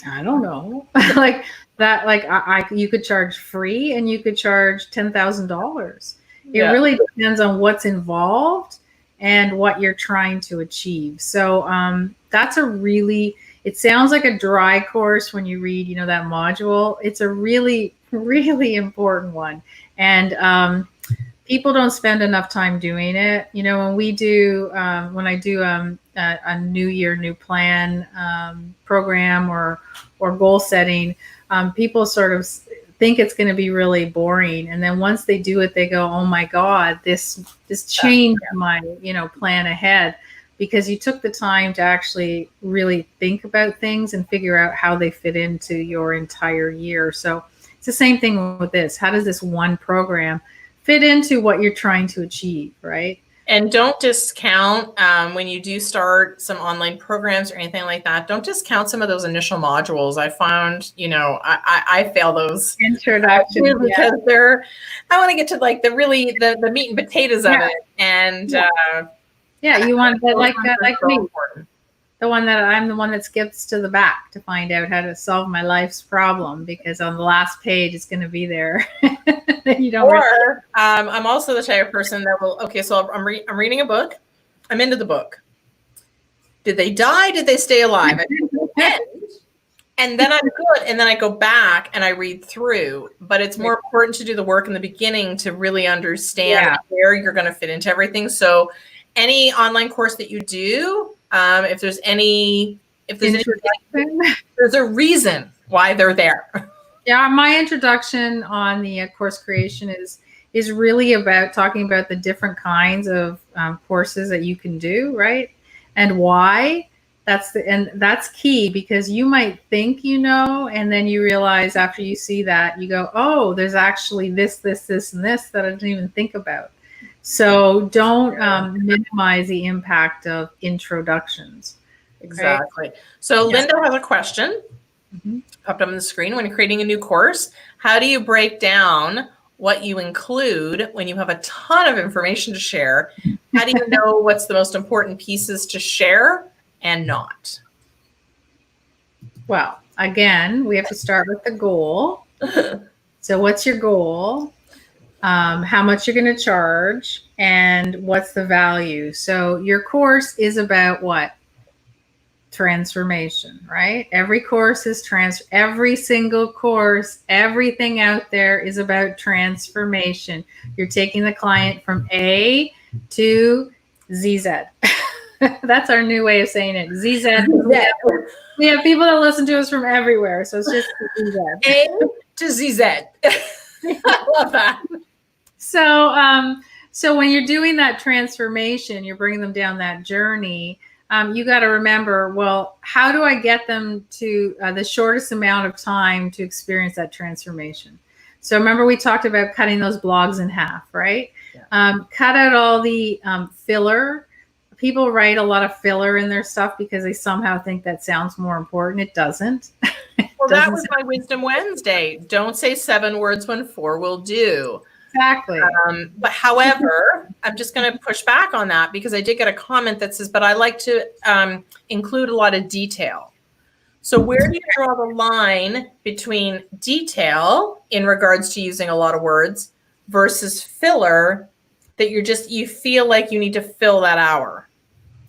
[SPEAKER 2] I don't know. Like that, you could charge free and you could charge $10,000. It really depends on what's involved and what you're trying to achieve. So that's it sounds like a dry course when you read, that module. It's a really, really important one. And people don't spend enough time doing it. You know, when we do, when I do a new year, new plan program or goal setting, people sort of think it's going to be really boring, and then once they do it, they go, "Oh my God, this changed my plan ahead," because you took the time to actually really think about things and figure out how they fit into your entire year. So it's the same thing with this. How does this one program fit into what you're trying to achieve, right?
[SPEAKER 1] And don't discount when you do start some online programs or anything like that. Don't discount some of those initial modules. I found, I fail those
[SPEAKER 2] Introduction
[SPEAKER 1] because I want to get to like the meat and potatoes of it. And
[SPEAKER 2] you want that like me.
[SPEAKER 1] Important.
[SPEAKER 2] I'm the one that skips to the back to find out how to solve my life's problem, because on the last page it's going to be there. You don't.
[SPEAKER 1] Or I'm also the type of person that will. Okay, so I'm reading a book. I'm into the book. Did they die? Did they stay alive? And then I'm good. And then I go back and I read through. But it's more important to do the work in the beginning to really understand where you're going to fit into everything. So any online course that you do, if there's a reason why they're there.
[SPEAKER 2] Yeah, my introduction on the course creation is really about talking about the different kinds of courses that you can do, right? And why. That's key, because you might think and then you realize after you see that, you go, oh, there's actually this, and this that I didn't even think about. So don't minimize the impact of introductions.
[SPEAKER 1] Exactly. Right? So Linda has a question. Popped up on the screen. When you're creating a new course, how do you break down what you include when you have a ton of information to share? How do you know what's the most important pieces to share and not?
[SPEAKER 2] Well, again, we have to start with the goal. So what's your goal? How much you're going to charge, and what's the value? So your course is about what? Transformation, right? Every course is every single course, everything out there is about transformation. You're taking the client from A to ZZ. That's our new way of saying it. ZZ. We have people that listen to us from everywhere, so it's just ZZ.
[SPEAKER 1] A to ZZ. I love that.
[SPEAKER 2] So when you're doing that transformation, you're bringing them down that journey. You got to remember, well, how do I get them to the shortest amount of time to experience that transformation? So remember, we talked about cutting those blogs in half, right? Yeah. Cut out all the filler. People write a lot of filler in their stuff because they somehow think that sounds more important. It doesn't.
[SPEAKER 1] Well, that was my Wisdom Wednesday. Don't say 7 words when 4 will do.
[SPEAKER 2] Exactly.
[SPEAKER 1] But however, I'm just going to push back on that, because I did get a comment that says, but I like to include a lot of detail. So where do you draw the line between detail in regards to using a lot of words versus filler that you feel like you need to fill that hour?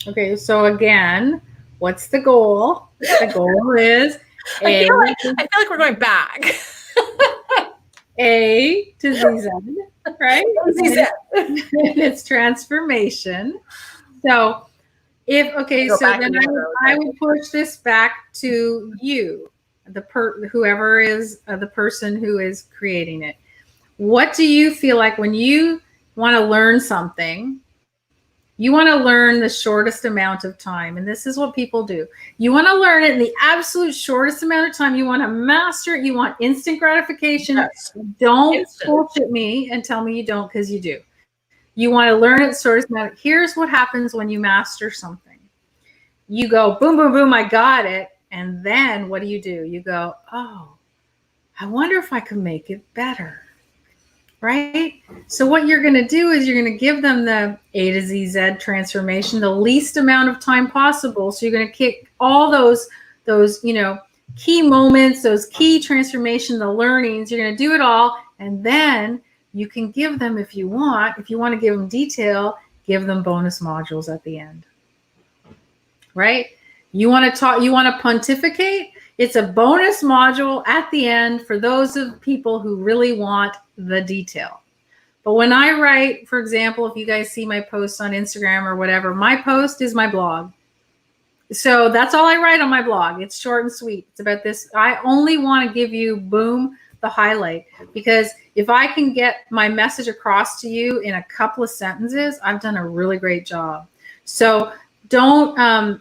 [SPEAKER 2] Okay. So again, what's the goal? The goal is
[SPEAKER 1] I feel like we're going back.
[SPEAKER 2] A to ZZ, right?
[SPEAKER 1] ZZ.
[SPEAKER 2] It's transformation. So then I would push this back to you, whoever is the person who is creating it. What do you feel like when you want to learn something? You want to learn the shortest amount of time. And this is what people do. You want to learn it in the absolute shortest amount of time. You want to master it. You want instant gratification. Yes. Don't bullshit me and tell me you don't, because you do. You want to learn it the shortest amount. Here's what happens when you master something. You go, boom, boom, boom, I got it. And then what do? You go, oh, I wonder if I could make it better. Right? So what you're going to do is you're going to give them the A to ZZ transformation, the least amount of time possible. So you're going to kick all those key moments, those key transformation, the learnings. You're going to do it all. And then you can give them, if you want to give them detail, give them bonus modules at the end. Right? You want to pontificate? It's a bonus module at the end for those of people who really want the detail. But when I write, for example, if you guys see my posts on Instagram or whatever, my post is my blog. So that's all I write on my blog. It's short and sweet. It's about this. I only want to give you, boom, the highlight, because if I can get my message across to you in a couple of sentences, I've done a really great job. So don't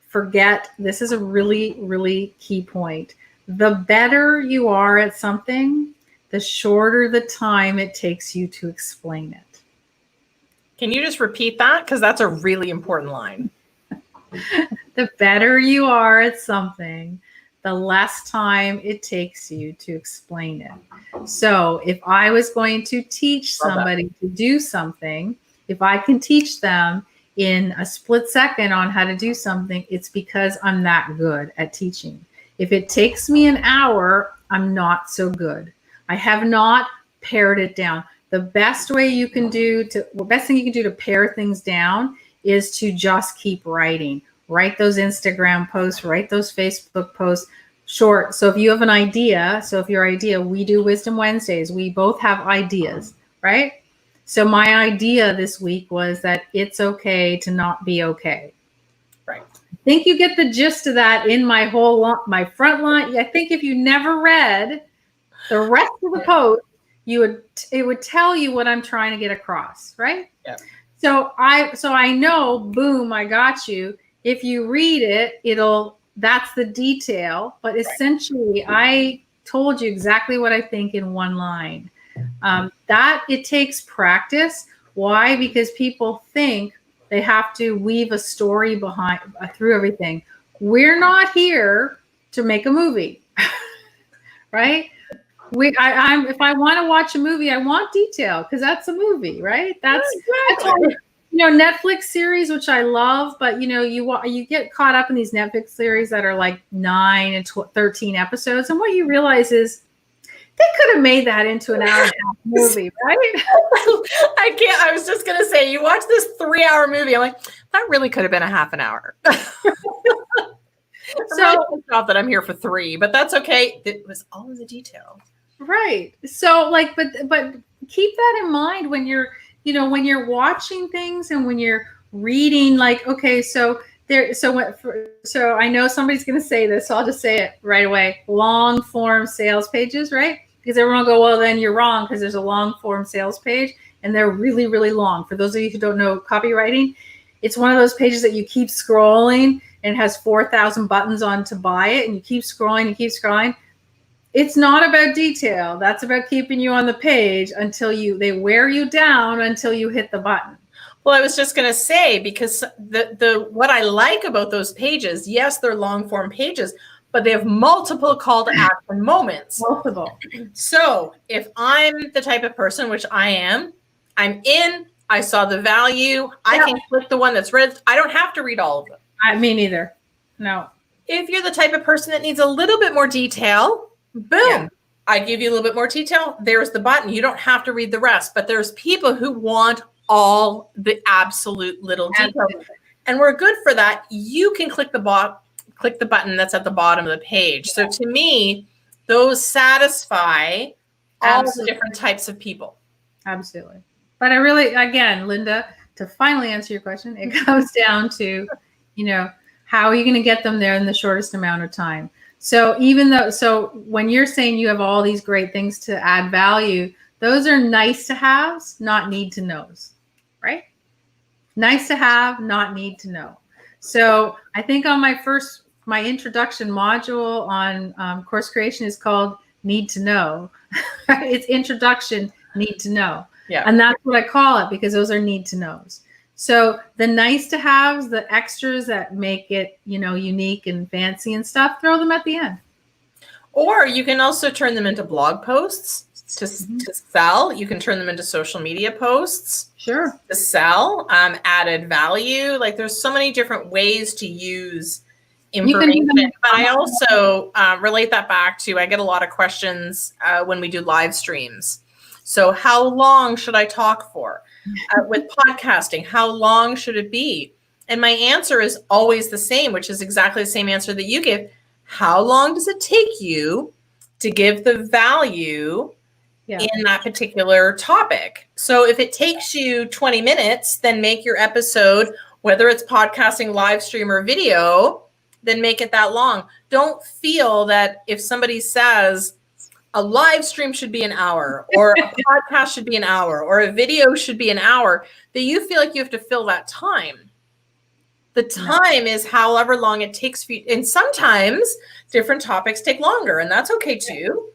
[SPEAKER 2] forget, this is a really, really key point. The better you are at something, the shorter the time it takes you to explain it.
[SPEAKER 1] Can you just repeat that? Because that's a really important line.
[SPEAKER 2] The better you are at something, the less time it takes you to explain it. So if I was going to teach somebody to do something, if I can teach them in a split second on how to do something, it's because I'm that good at teaching. If it takes me an hour, I'm not so good. I have not pared it down. The best thing you can do to pare things down is to just keep writing. Write those Instagram posts, write those Facebook posts short. So if you have an idea, we do Wisdom Wednesdays. We both have ideas, right? So my idea this week was that it's okay to not be okay.
[SPEAKER 1] Right.
[SPEAKER 2] I think you get the gist of that in my front line. I think if you never read the rest of the post, it would tell you what I'm trying to get across, right?
[SPEAKER 1] Yeah.
[SPEAKER 2] So I know, boom, I got you. If you read it, that's the detail, but essentially I told you exactly what I think in one line. That it takes practice. Why? Because people think they have to weave a story through everything. We're not here to make a movie, right? If I want to watch a movie, I want detail because that's a movie, right? That's why, Netflix series, which I love, but you get caught up in these Netflix series that are like 9 and 13 episodes, and what you realize is they could have made that into an hour and a half movie, right?
[SPEAKER 1] I was just gonna say, you watch this 3-hour movie, I'm like, that really could have been a half an hour. So not that I'm here for 3, but that's okay. It was all in the detail.
[SPEAKER 2] Right. So but keep that in mind when you're watching things and when you're reading, so I know somebody's going to say this, so I'll just say it right away. Long form sales pages, right? Because everyone will go, well, then you're wrong, because there's a long form sales page and they're really, really long. For those of you who don't know copywriting, it's one of those pages that you keep scrolling and it has 4,000 buttons on to buy it, and you keep scrolling. It's not about detail. That's about keeping you on the page until they wear you down until you hit the button.
[SPEAKER 1] Well, I was just going to say, because what I like about those pages, yes, they're long form pages, but they have multiple call to action moments.
[SPEAKER 2] Multiple.
[SPEAKER 1] So if I'm the type of person, which I am, I'm in, I saw the value, I can click the one that's read. I don't have to read all of them.
[SPEAKER 2] Me neither. No.
[SPEAKER 1] If you're the type of person that needs a little bit more detail, boom, yeah. I give you a little bit more detail. There's the button. You don't have to read the rest, but there's people who want all the absolute little details. And we're good for that. You can click the button that's at the bottom of the page. So to me, those satisfy all the different types of people.
[SPEAKER 2] Absolutely. But I really, again, Linda, to finally answer your question, it comes down to, how are you going to get them there in the shortest amount of time? So when you're saying you have all these great things to add value, those are nice to haves, not need to knows, right? Nice to have, not need to know. So I think on my introduction module on course creation is called Need to Know. It's introduction, need to know.
[SPEAKER 1] Yeah.
[SPEAKER 2] And that's what I call it, because those are need to knows. So the nice to haves, the extras that make it, unique and fancy and stuff, throw them at the end.
[SPEAKER 1] Or you can also turn them into blog posts to sell. You can turn them into social media posts.
[SPEAKER 2] Sure.
[SPEAKER 1] To sell, added value. Like there's so many different ways to use information. But I also relate that back to, I get a lot of questions when we do live streams. So how long should I talk for? With podcasting, how long should it be? And my answer is always the same, which is exactly the same answer that you give. How long does it take you to give the value in that particular topic. So if it takes you 20 minutes, then make your episode, whether it's podcasting, live stream, or video, then make it that long. Don't feel that if somebody says a live stream should be an hour, or a podcast should be an hour, or a video should be an hour, that you feel like you have to fill that time. The time is however long it takes for you. And sometimes different topics take longer, and that's okay too.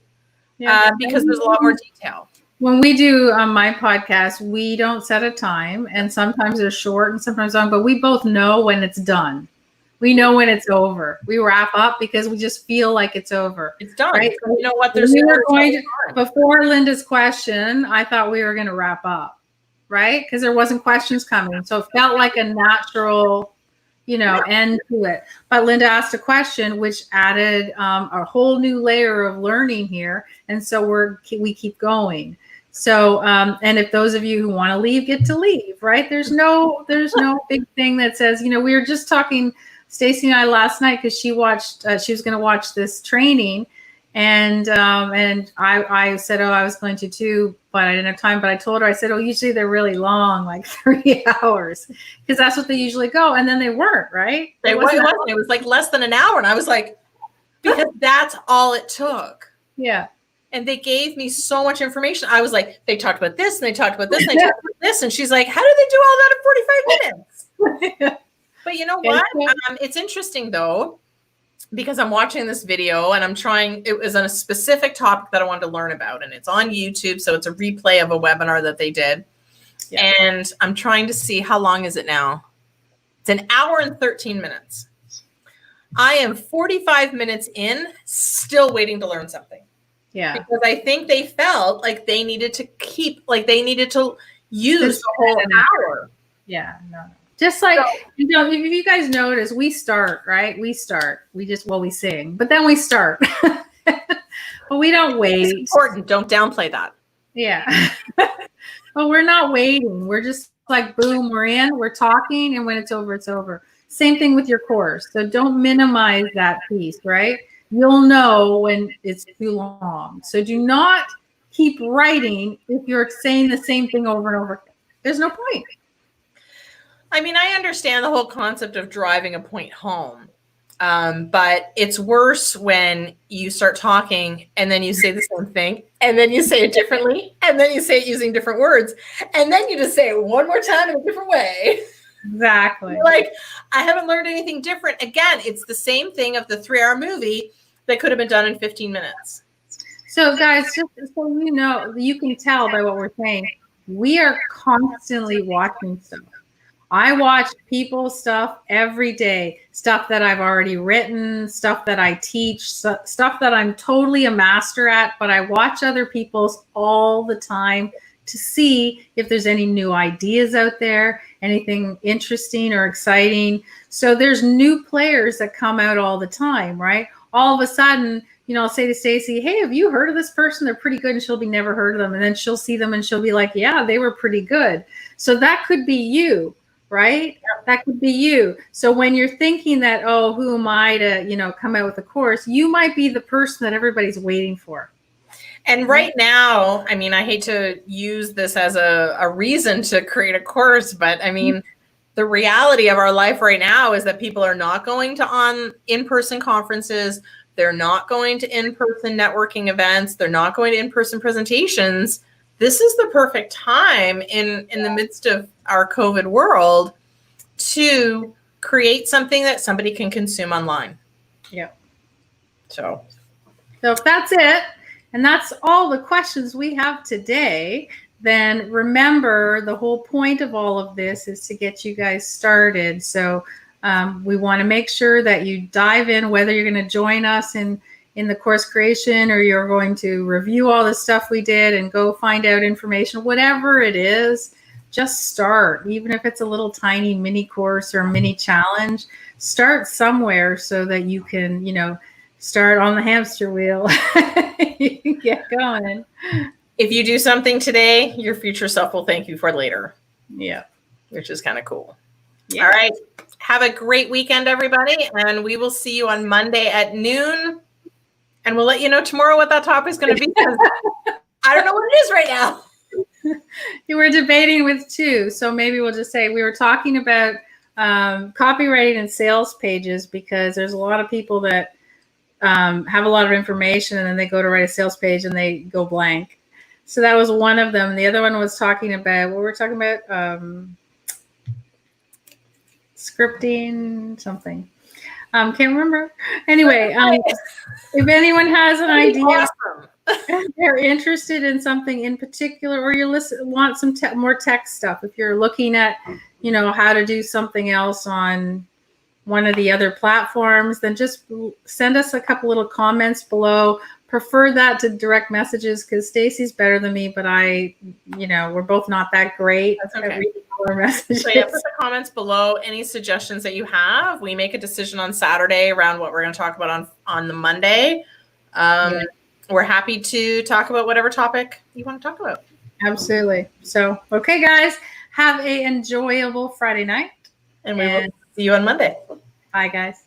[SPEAKER 1] Because there's a lot more detail.
[SPEAKER 2] When we do my podcast, we don't set a time, and sometimes they're short and sometimes long, but we both know when it's done. We know when it's over. We wrap up because we just feel like it's over.
[SPEAKER 1] It's done.
[SPEAKER 2] Right?
[SPEAKER 1] So you know what?
[SPEAKER 2] Before Linda's question, I thought we were going to wrap up, right? Because there wasn't questions coming. So it felt like a natural, end to it. But Linda asked a question, which added a whole new layer of learning here. And so we keep going. So, and if those of you who want to leave, get to leave, right? There's no big thing that says, we were just talking, Stacy and I last night, because she was going to watch this training, and I said, I was going to too, but I didn't have time. But I told her, I said, usually they're really long, like 3 hours, because that's what they usually go. And then they weren't, right?
[SPEAKER 1] It was like less than an hour. And I was like, because that's all it took.
[SPEAKER 2] Yeah.
[SPEAKER 1] And they gave me so much information. I was like, they talked about this and they talked about this and they talked about this. And she's like, how did they do all that in 45 minutes? But you know what? It's interesting though, because I'm watching this video and it was on a specific topic that I wanted to learn about. And it's on YouTube. So it's a replay of a webinar that they did. Yeah. And I'm trying to see, how long is it now? It's an hour and 13 minutes. I am 45 minutes in, still waiting to learn something.
[SPEAKER 2] Yeah.
[SPEAKER 1] Because I think they felt like they needed to use the whole hour.
[SPEAKER 2] Yeah. No. Just like, if you guys notice, we start, right? We sing, but then we start. But we don't wait.
[SPEAKER 1] It's important. Don't downplay that.
[SPEAKER 2] Yeah. But we're not waiting. We're just like, boom, we're in, we're talking, and when it's over, it's over. Same thing with your course. So don't minimize that piece, right? You'll know when it's too long. So do not keep writing if you're saying the same thing over and over. There's no point.
[SPEAKER 1] I mean, I understand the whole concept of driving a point home, but it's worse when you start talking and then you say the same thing and then you say it differently and then you say it using different words and then you just say it one more time in a different way.
[SPEAKER 2] Exactly.
[SPEAKER 1] Like, I haven't learned anything different. Again, it's the same thing of the 3-hour movie that could have been done in 15 minutes.
[SPEAKER 2] So guys, just so you can tell by what we're saying, we are constantly watching stuff. I watch people's stuff every day, stuff that I've already written, stuff that I teach, stuff that I'm totally a master at, but I watch other people's all the time to see if there's any new ideas out there, anything interesting or exciting. So there's new players that come out all the time, right? All of a sudden, I'll say to Stacy, hey, have you heard of this person? They're pretty good. And she'll be never heard of them. And then she'll see them and she'll be like, yeah, they were pretty good. So that could be you. Right? That could be you. So when you're thinking that, who am I to, come out with a course, you might be the person that everybody's waiting for.
[SPEAKER 1] And right now, I mean, I hate to use this as a reason to create a course, but I mean, the reality of our life right now is that people are not going to in-person conferences. They're not going to in-person networking events. They're not going to in-person presentations. This is the perfect time in the midst of our COVID world to create something that somebody can consume online.
[SPEAKER 2] Yeah.
[SPEAKER 1] So
[SPEAKER 2] if that's it, and that's all the questions we have today, then remember the whole point of all of this is to get you guys started. So we want to make sure that you dive in, whether you're going to join us in the course creation or you're going to review all the stuff we did and go find out information, whatever it is, just start. Even if it's a little tiny mini course or mini challenge, start somewhere so that you can, start on the hamster wheel. You can get going.
[SPEAKER 1] If you do something today, your future self will thank you for later.
[SPEAKER 2] Yeah.
[SPEAKER 1] Which is kind of cool.
[SPEAKER 2] Yeah.
[SPEAKER 1] All right. Have a great weekend, everybody. And we will see you on Monday at noon. And we'll let you know tomorrow what that topic is going to be. I don't know what it is right now.
[SPEAKER 2] You were debating with two, so maybe we'll just say we were talking about copywriting and sales pages, because there's a lot of people that have a lot of information and then they go to write a sales page and they go blank. So that was one of them. The other one was talking about what we're talking about, scripting something. Can't remember. Anyway, if anyone has an idea,
[SPEAKER 1] Awesome.
[SPEAKER 2] they're interested in something in particular, or you want some more tech stuff, if you're looking at, how to do something else on one of the other platforms, then just send us a couple little comments below. Prefer that to direct messages, because Stacy's better than me, but we're both not that great
[SPEAKER 1] at
[SPEAKER 2] reading all our messages.
[SPEAKER 1] So yeah, put the comments below. Any suggestions that you have. We make a decision on Saturday around what we're going to talk about on the Monday. We're happy to talk about whatever topic you want to talk about.
[SPEAKER 2] Absolutely. So, okay, guys, have an enjoyable Friday night.
[SPEAKER 1] And we will see you on Monday.
[SPEAKER 2] Bye, guys.